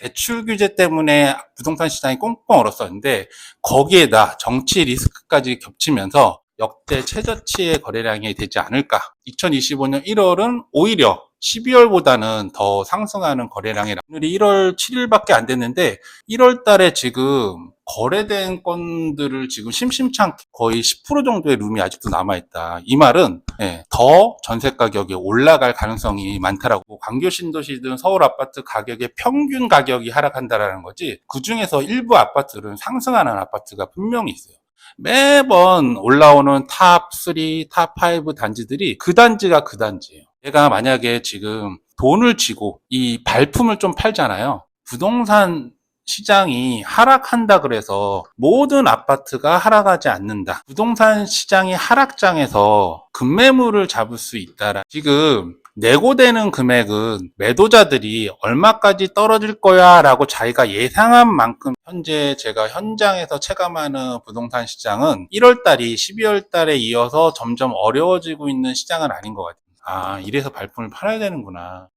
대출 규제 때문에 부동산 시장이 꽁꽁 얼었었는데 거기에다 정치 리스크까지 겹치면서 역대 최저치의 거래량이 되지 않을까. 2025년 1월은 오히려 12월보다는 더 상승하는 거래량이 오늘이 1월 7일밖에 안 됐는데 1월 달에 지금 거래된 건들을 지금 심심치 않게 거의 10% 정도의 룸이 아직도 남아있다. 이 말은 더 전세 가격이 올라갈 가능성이 많다라고. 광교 신도시든 서울 아파트 가격의 평균 가격이 하락한다라는 거지, 그 중에서 일부 아파트는 상승하는 아파트가 분명히 있어요. 매번 올라오는 탑3, 탑5 단지들이 그 단지가 그 단지예요. 내가 만약에 지금 돈을 쥐고 이 발품을 좀 팔잖아요. 부동산 시장이 하락한다 그래서 모든 아파트가 하락하지 않는다. 부동산 시장이 하락장에서 급매물을 잡을 수 있다라. 지금 내고되는 금액은 매도자들이 얼마까지 떨어질 거야 라고 자기가 예상한 만큼, 현재 제가 현장에서 체감하는 부동산 시장은 1월 달이 12월 달에 이어서 점점 어려워지고 있는 시장은 아닌 것 같아요. 아, 이래서 발품을 팔아야 되는구나.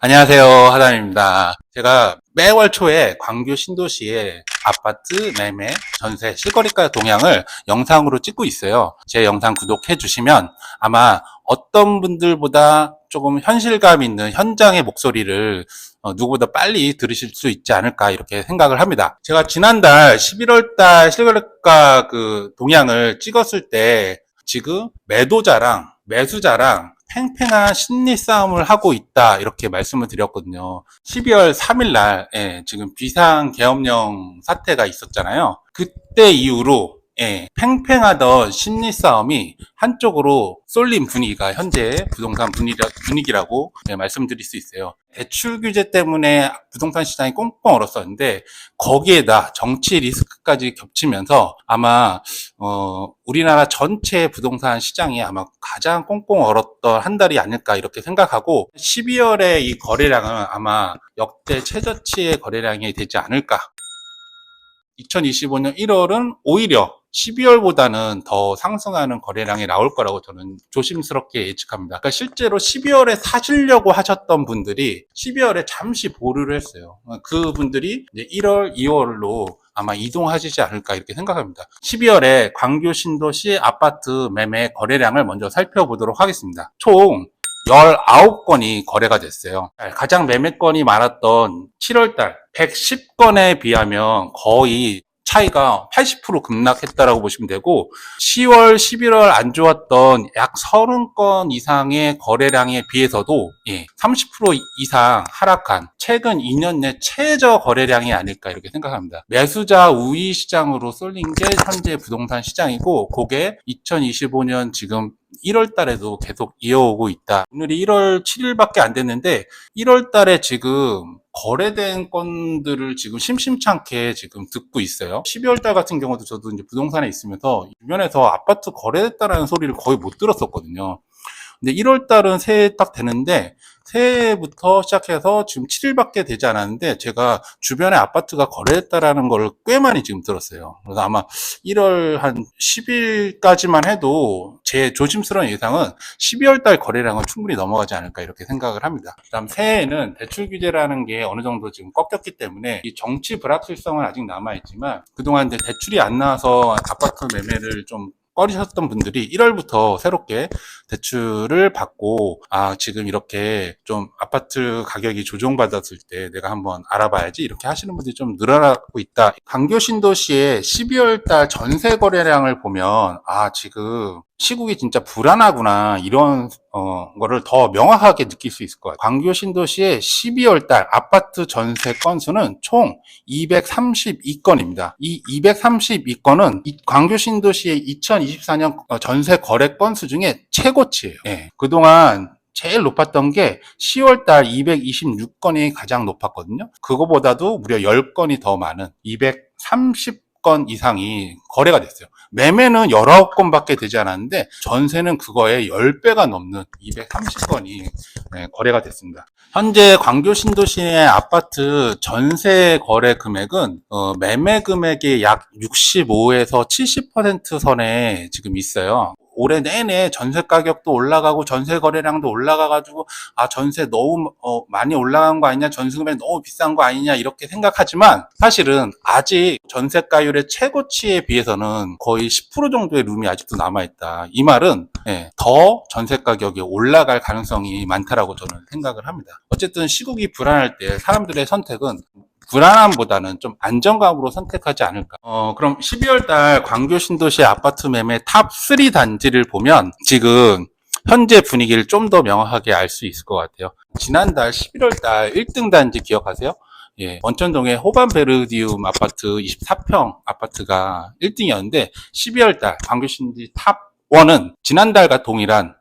안녕하세요, 하담입니다. 제가 매월 초에 광교 신도시의 아파트 매매, 전세, 실거래가 동향을 영상으로 찍고 있어요. 제 영상 구독해 주시면 아마 어떤 분들보다 조금 현실감 있는 현장의 목소리를 누구보다 빨리 들으실 수 있지 않을까, 이렇게 생각을 합니다. 제가 지난달 11월 달 실거래가 그 동향을 찍었을 때 지금 매도자랑 매수자랑 팽팽한 심리 싸움을 하고 있다, 이렇게 말씀을 드렸거든요. 12월 3일 날 지금 비상계엄령 사태가 있었잖아요. 그때 이후로 팽팽하던 심리 싸움이 한쪽으로 쏠린 분위기가 현재 부동산 분위기라고 말씀드릴 수 있어요. 대출 규제 때문에 부동산 시장이 꽁꽁 얼었었는데 거기에다 정치 리스크까지 겹치면서 아마 우리나라 전체 부동산 시장이 아마 가장 꽁꽁 얼었던 한 달이 아닐까, 이렇게 생각하고 12월에 이 거래량은 아마 역대 최저치의 거래량이 되지 않을까. 2025년 1월은 오히려 12월보다는 더 상승하는 거래량이 나올 거라고 저는 조심스럽게 예측합니다. 그러니까 실제로 12월에 사시려고 하셨던 분들이 12월에 잠시 보류를 했어요. 그 분들이 이제 1월, 2월로 아마 이동하시지 않을까, 이렇게 생각합니다. 12월에 광교 신도시 아파트 매매 거래량을 먼저 살펴보도록 하겠습니다. 총 19건이 거래가 됐어요. 가장 매매건이 많았던 7월달 110건에 비하면 거의 차이가 80% 급락했다라고 보시면 되고, 10월, 11월 안 좋았던 약 30건 이상의 거래량에 비해서도 30% 이상 하락한 최근 2년 내 최저 거래량이 아닐까, 이렇게 생각합니다. 매수자 우위 시장으로 쏠린 게 현재 부동산 시장이고, 그게 2025년 지금 1월 달에도 계속 이어오고 있다. 오늘이 1월 7일밖에 안 됐는데 1월 달에 지금 거래된 건들을 지금 심심치 않게 지금 듣고 있어요. 12월 달 같은 경우도 저도 이제 부동산에 있으면서 주변에서 아파트 거래됐다라는 소리를 거의 못 들었었거든요. 근데 1월 달은 새해 딱 되는데, 새해부터 시작해서 지금 7일밖에 되지 않았는데 제가 주변에 아파트가 거래됐다라는 걸 꽤 많이 지금 들었어요. 그래서 아마 1월 한 10일까지만 해도 제 조심스러운 예상은 12월 달 거래량은 충분히 넘어가지 않을까, 이렇게 생각을 합니다. 그다음 새해에는 대출 규제라는 게 어느 정도 지금 꺾였기 때문에 이 정치 불확실성은 아직 남아있지만, 그동안 이제 대출이 안 나와서 아파트 매매를 좀 꺼리셨던 분들이 1월부터 새롭게 대출을 받고, 지금 이렇게 좀 아파트 가격이 조정받았을 때 내가 한번 알아봐야지, 이렇게 하시는 분들이 좀 늘어나고 있다. 광교 신도시의 12월 달 전세 거래량을 보면 지금 시국이 진짜 불안하구나, 이런 거를 더 명확하게 느낄 수 있을 거예요. 광교 신도시의 12월 달 아파트 전세 건수는 총 232건입니다. 이 232건은 광교 신도시의 2024년 전세 거래 건수 중에 최고치예요. 그동안 제일 높았던 게 10월 달 226건이 가장 높았거든요. 그거보다도 무려 10건이 더 많은 230 건 이상이 거래가 됐어요. 매매는 19건밖에 되지 않았는데 전세는 그거의 10배가 넘는 230건이 거래가 됐습니다. 현재 광교 신도시의 아파트 전세 거래 금액은 매매 금액의 약 65에서 70% 선에 지금 있어요. 올해 내내 전세 가격도 올라가고 전세 거래량도 올라가가지고 전세 너무 많이 올라간 거 아니냐, 전세금액 너무 비싼 거 아니냐 이렇게 생각하지만 사실은 아직 전세가율의 최고치에 비해서는 거의 10% 정도의 룸이 아직도 남아있다. 이 말은 더 전세 가격이 올라갈 가능성이 많다라고 저는 생각을 합니다. 어쨌든 시국이 불안할 때 사람들의 선택은 불안함보다는 좀 안정감으로 선택하지 않을까. 그럼 12월 달 광교 신도시 아파트 매매 탑 3 단지를 보면 지금 현재 분위기를 좀 더 명확하게 알 수 있을 것 같아요. 지난달 11월 달 1등 단지 기억하세요? 원천동의 호반 베르디움 아파트 24평 아파트가 1등이었는데 12월 달 광교 신도시 탑 1은 지난달과 동일한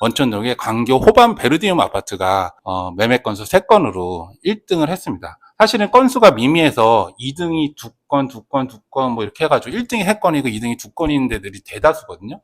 원천동의 광교 호반 베르디움 아파트가 매매 건수 3건으로 1등을 했습니다. 사실은 건수가 미미해서 2등이 2건 뭐 이렇게 해가지고 1등이 3건이고 2등이 2건인 데들이 대다수거든요.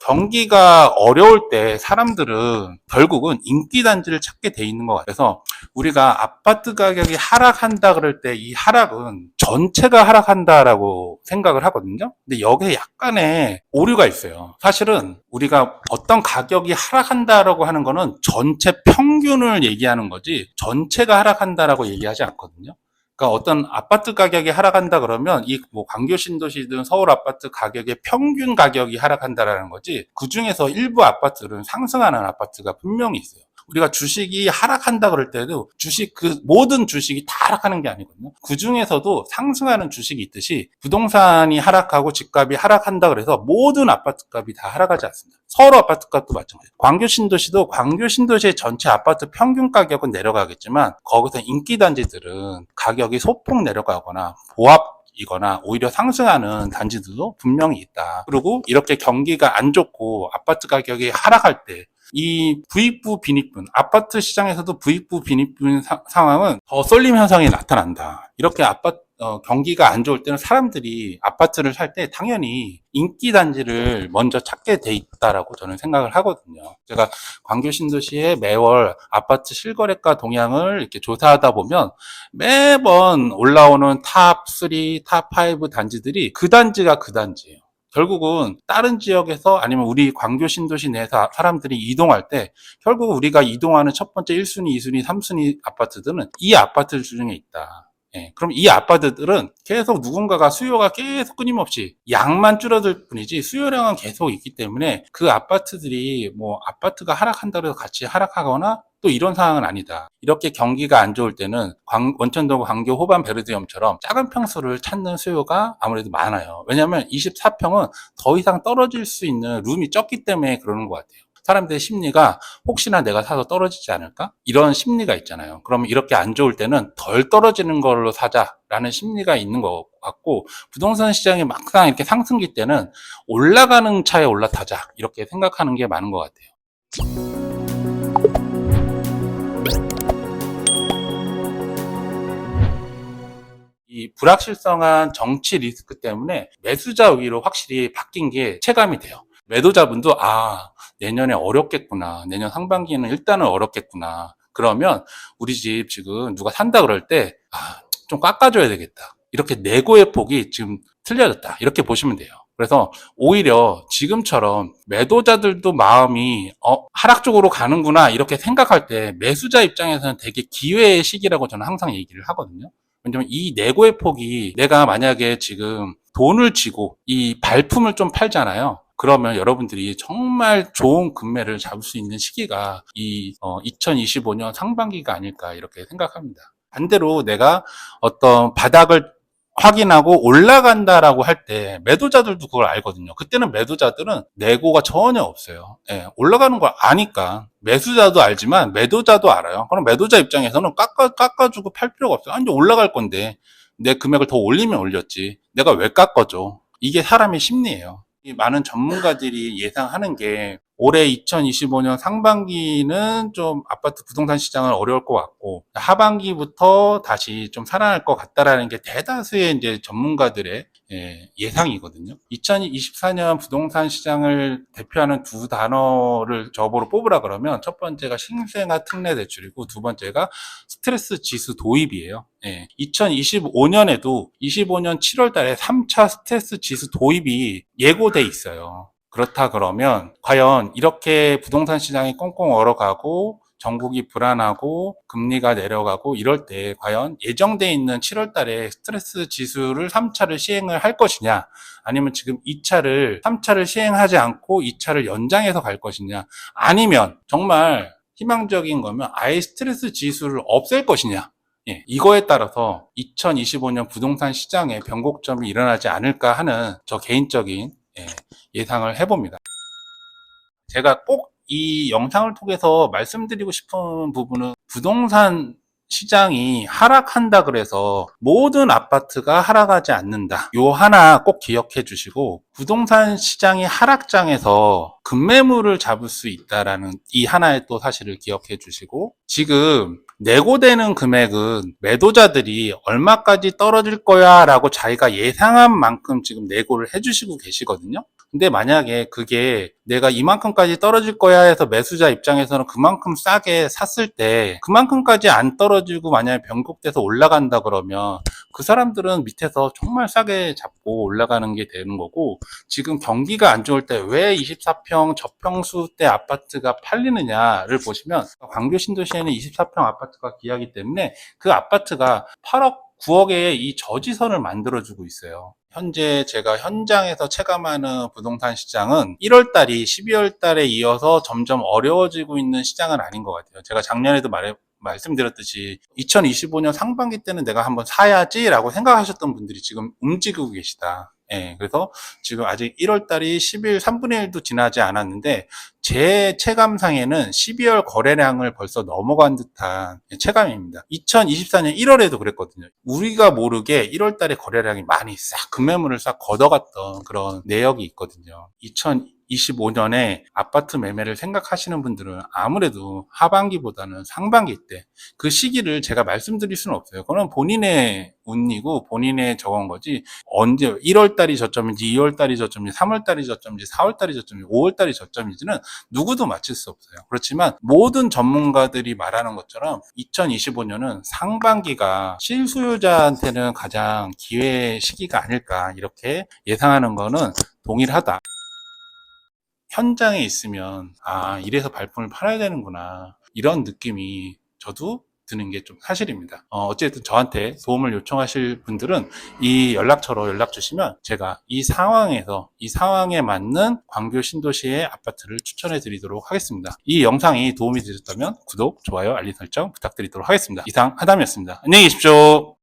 경기가 어려울 때 사람들은 결국은 인기 단지를 찾게 돼 있는 것 같아서 우리가 아파트 가격이 하락한다 그럴 때 이 하락은 전체가 하락한다라고 생각을 하거든요. 근데 여기에 약간의 오류가 있어요. 사실은 우리가 어떤 가격이 하락한다라고 하는 거는 전체 평균을 얘기하는 거지 전체가 하락한다라고 얘기하지 않거든요. 그러니까 어떤 아파트 가격이 하락한다 그러면 이 뭐 광교 신도시든 서울 아파트 가격의 평균 가격이 하락한다라는 거지 그 중에서 일부 아파트는 상승하는 아파트가 분명히 있어요. 우리가 주식이 하락한다 그럴 때도 모든 주식이 다 하락하는 게 아니거든요. 그 중에서도 상승하는 주식이 있듯이 부동산이 하락하고 집값이 하락한다 그래서 모든 아파트 값이 다 하락하지 않습니다. 서울 아파트 값도 마찬가지예요. 광교 신도시도 광교 신도시의 전체 아파트 평균 가격은 내려가겠지만 거기서 인기 단지들은 가격이 소폭 내려가거나 보합이거나 오히려 상승하는 단지들도 분명히 있다. 그리고 이렇게 경기가 안 좋고 아파트 가격이 하락할 때 이 부익부 빈익분, 아파트 시장에서도 부익부 빈익분 상황은 더 쏠림 현상이 나타난다. 이렇게 경기가 안 좋을 때는 사람들이 아파트를 살 때 당연히 인기 단지를 먼저 찾게 돼 있다라고 저는 생각을 하거든요. 제가 광교 신도시의 매월 아파트 실거래가 동향을 이렇게 조사하다 보면 매번 올라오는 탑 3, 탑 5 단지들이 그 단지가 그 단지예요. 결국은 다른 지역에서 아니면 우리 광교 신도시 내에서 사람들이 이동할 때 결국 우리가 이동하는 첫 번째 1순위, 2순위, 3순위 아파트들은 이 아파트들 중에 있다. 그럼 이 아파트들은 계속 누군가가 수요가 계속 끊임없이 양만 줄어들 뿐이지 수요량은 계속 있기 때문에 그 아파트들이 뭐 아파트가 하락한다고 해서 같이 하락하거나 또 이런 상황은 아니다. 이렇게 경기가 안 좋을 때는 원천동 광교 호반 베르디움처럼 작은 평수를 찾는 수요가 아무래도 많아요. 왜냐하면 24평은 더 이상 떨어질 수 있는 룸이 적기 때문에 그러는 것 같아요. 사람들의 심리가 혹시나 내가 사서 떨어지지 않을까? 이런 심리가 있잖아요. 그러면 이렇게 안 좋을 때는 덜 떨어지는 걸로 사자라는 심리가 있는 것 같고 부동산 시장이 막상 이렇게 상승기 때는 올라가는 차에 올라타자 이렇게 생각하는 게 많은 것 같아요. 이 불확실성한 정치 리스크 때문에 매수자 위로 확실히 바뀐 게 체감이 돼요. 매도자분도 내년에 어렵겠구나. 내년 상반기는 일단은 어렵겠구나. 그러면 우리 집 지금 누가 산다 그럴 때 좀 깎아줘야 되겠다. 이렇게 내고의 폭이 지금 틀려졌다. 이렇게 보시면 돼요. 그래서 오히려 지금처럼 매도자들도 마음이 하락 쪽으로 가는구나 이렇게 생각할 때 매수자 입장에서는 되게 기회의 시기라고 저는 항상 얘기를 하거든요. 왜냐면 이 내고의 폭이 내가 만약에 지금 돈을 쥐고 이 발품을 좀 팔잖아요. 그러면 여러분들이 정말 좋은 금매를 잡을 수 있는 시기가 이 2025년 상반기가 아닐까 이렇게 생각합니다. 반대로 내가 어떤 바닥을 확인하고 올라간다라고 할 때 매도자들도 그걸 알거든요. 그때는 매도자들은 내고가 전혀 없어요. 올라가는 걸 아니까 매수자도 알지만 매도자도 알아요. 그럼 매도자 입장에서는 깎아주고 팔 필요가 없어요. 이제 올라갈 건데 내 금액을 더 올리면 올렸지. 내가 왜 깎아줘? 이게 사람의 심리예요. 많은 전문가들이 예상하는 게 올해 2025년 상반기는 좀 아파트 부동산 시장은 어려울 것 같고 하반기부터 다시 좀 살아날 것 같다라는 게 대다수의 이제 전문가들의 예상이거든요. 2024년 부동산 시장을 대표하는 두 단어를 저보로 뽑으라 그러면 첫 번째가 신생아 특례 대출이고 두 번째가 스트레스 지수 도입이에요. 2025년에도 25년 7월 달에 3차 스트레스 지수 도입이 예고돼 있어요. 그렇다 그러면 과연 이렇게 부동산 시장이 꽁꽁 얼어가고 전국이 불안하고 금리가 내려가고 이럴 때 과연 예정돼 있는 7월 달에 스트레스 지수를 3차를 시행을 할 것이냐 아니면 지금 2차를 3차를 시행하지 않고 2차를 연장해서 갈 것이냐 아니면 정말 희망적인 거면 아예 스트레스 지수를 없앨 것이냐 이거에 따라서 2025년 부동산 시장에 변곡점이 일어나지 않을까 하는 저 개인적인 예상을 해봅니다. 제가 꼭 이 영상을 통해서 말씀드리고 싶은 부분은 부동산 시장이 하락한다 그래서 모든 아파트가 하락하지 않는다. 요 하나 꼭 기억해 주시고 부동산 시장이 하락장에서 급매물을 잡을 수 있다라는 이 하나의 또 사실을 기억해 주시고 지금 내고되는 금액은 매도자들이 얼마까지 떨어질 거야 라고 자기가 예상한 만큼 지금 내고를 해 주시고 계시거든요. 근데 만약에 그게 내가 이만큼까지 떨어질 거야 해서 매수자 입장에서는 그만큼 싸게 샀을 때 그만큼까지 안 떨어지고 만약에 변곡돼서 올라간다 그러면 그 사람들은 밑에서 정말 싸게 잡고 올라가는 게 되는 거고 지금 경기가 안 좋을 때 왜 24평 저평수대 아파트가 팔리느냐를 보시면 광교 신도시에는 24평 아파트가 귀하기 때문에 그 아파트가 8억 9억의 이 저지선을 만들어주고 있어요. 현재 제가 현장에서 체감하는 부동산 시장은 1월 달이 12월 달에 이어서 점점 어려워지고 있는 시장은 아닌 것 같아요. 제가 작년에도 말씀드렸듯이 2025년 상반기 때는 내가 한번 사야지라고 생각하셨던 분들이 지금 움직이고 계시다. 그래서 지금 아직 1월 달이 10일 3분의 1도 지나지 않았는데 제 체감상에는 12월 거래량을 벌써 넘어간 듯한 체감입니다. 2024년 1월에도 그랬거든요. 우리가 모르게 1월 달에 거래량이 많이 싹 급매물을 싹 걷어갔던 그런 내역이 있거든요. 2025년에 아파트 매매를 생각하시는 분들은 아무래도 하반기보다는 상반기 때 그 시기를 제가 말씀드릴 수는 없어요. 그거는 본인의 운이고 본인의 저건 거지 언제 1월 달이 저점인지 2월 달이 저점인지 3월 달이 저점인지 4월 달이 저점인지 5월 달이 저점인지는 누구도 맞출 수 없어요. 그렇지만 모든 전문가들이 말하는 것처럼 2025년은 상반기가 실수요자한테는 가장 기회 시기가 아닐까 이렇게 예상하는 거는 동일하다. 현장에 있으면 이래서 발품을 팔아야 되는구나 이런 느낌이 저도 드는 게 좀 사실입니다. 어쨌든 저한테 도움을 요청하실 분들은 이 연락처로 연락 주시면 제가 이 상황에 맞는 광교 신도시의 아파트를 추천해 드리도록 하겠습니다. 이 영상이 도움이 되셨다면 구독, 좋아요, 알림 설정 부탁드리도록 하겠습니다. 이상 하담이었습니다. 안녕히 계십시오.